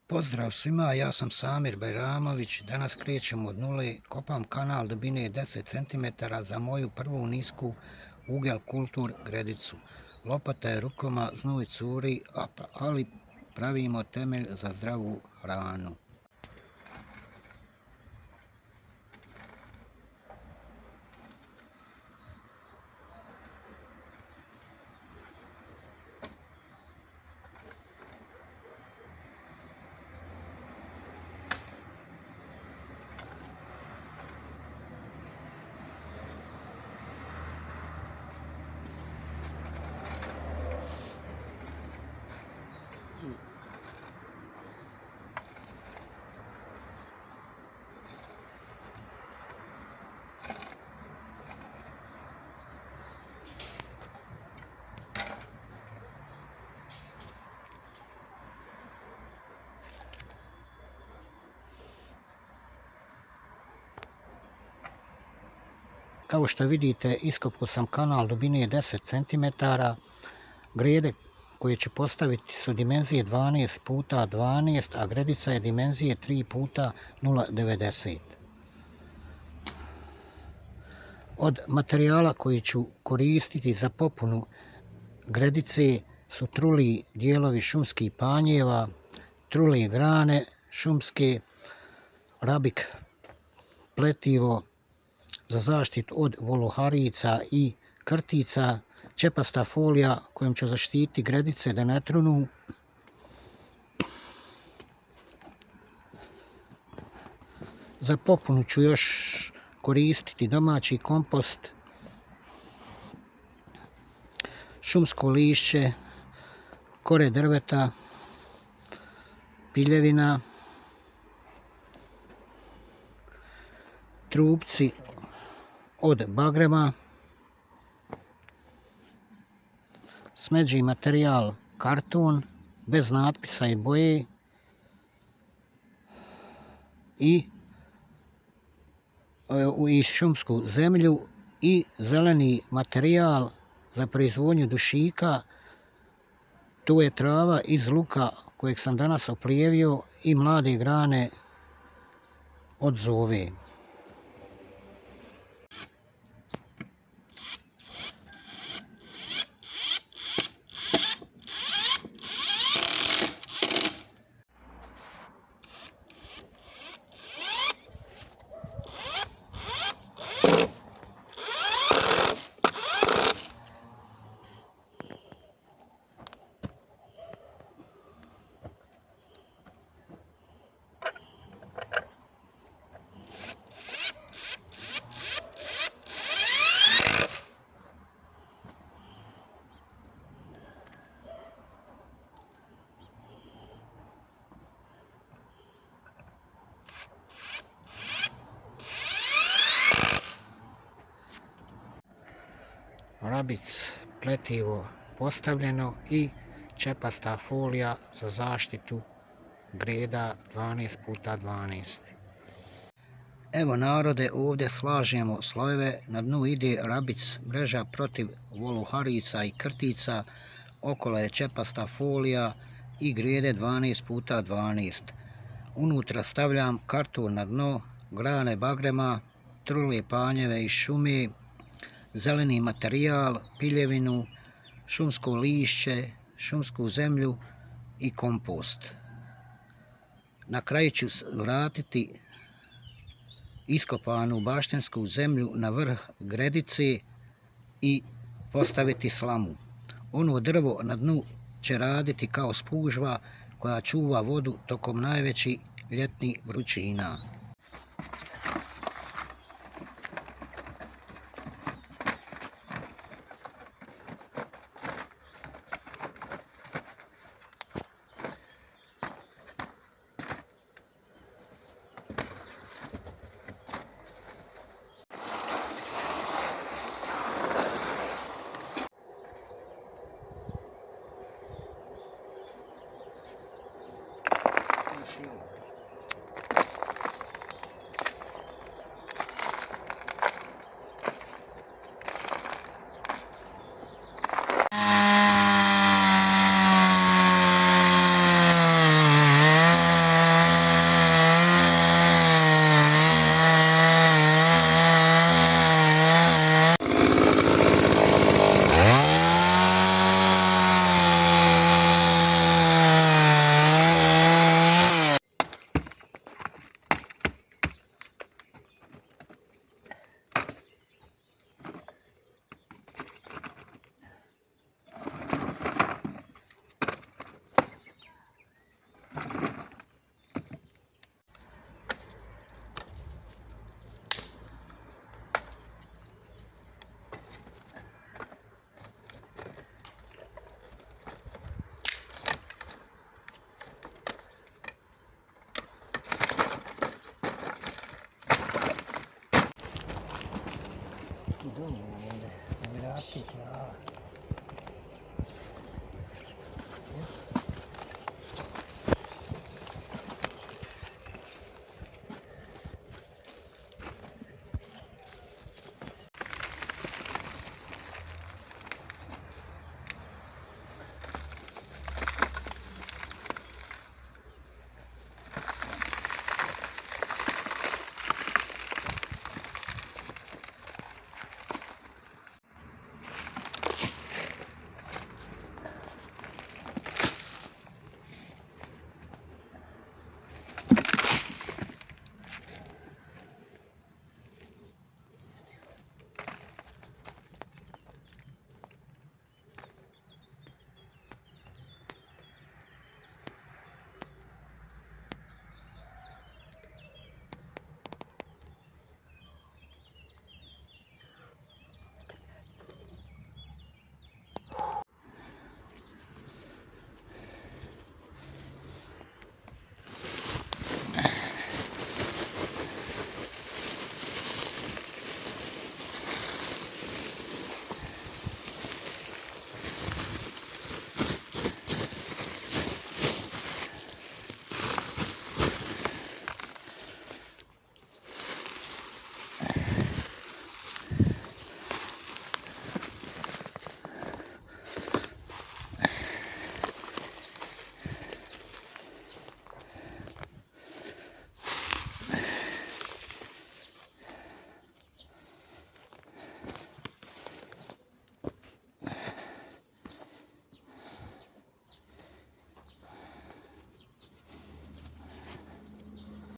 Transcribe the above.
Pozdrav svima, ja sam Samir Bajramović, danas krećemo od nule, kopam kanal dubine 10 cm za moju prvu nisku ugel kultur gredicu. Lopata je rukoma, znoj curi, ali pravimo temelj za zdravu hranu. Kao što vidite, iskopao sam kanal dubine 10 cm. Grede koje ću postaviti su dimenzije 12 x 12, a gredica je dimenzije 3 x 0,90. Od materijala koji ću koristiti za popunu gredice su truli dijelovi šumskih panjeva, trule grane šumske, rabik pletivo za zaštitu od voluharica i krtica, čepasta folija kojom ću zaštiti gredice da ne trunu, za popunu ću još koristiti domaći kompost, šumsko lišće, kore drveta, piljevina, trupci od bagrema, smeđi materijal karton bez natpisa i boje i šumsku zemlju i zeleni materijal za proizvodnju dušika. Tu je trava iz luka kojeg sam danas oplijevio i mlade grane od zove. Rabic pletivo postavljeno i čepasta folija za zaštitu greda 12 x 12. Evo narode, ovdje slažemo slojeve, na dnu ide rabic mreža protiv voluharica i krtica, okolo je čepasta folija i grede 12 x 12. Unutra stavljam karton na dno, grane bagrema, trule panjeve iz šume, zeleni materijal, piljevinu, šumsko lišće, šumsku zemlju i kompost. Na kraju ću vratiti iskopanu baštensku zemlju na vrh gredice i postaviti slamu. Ono drvo na dnu će raditi kao spužva koja čuva vodu tokom najvećih ljetnih vrućina.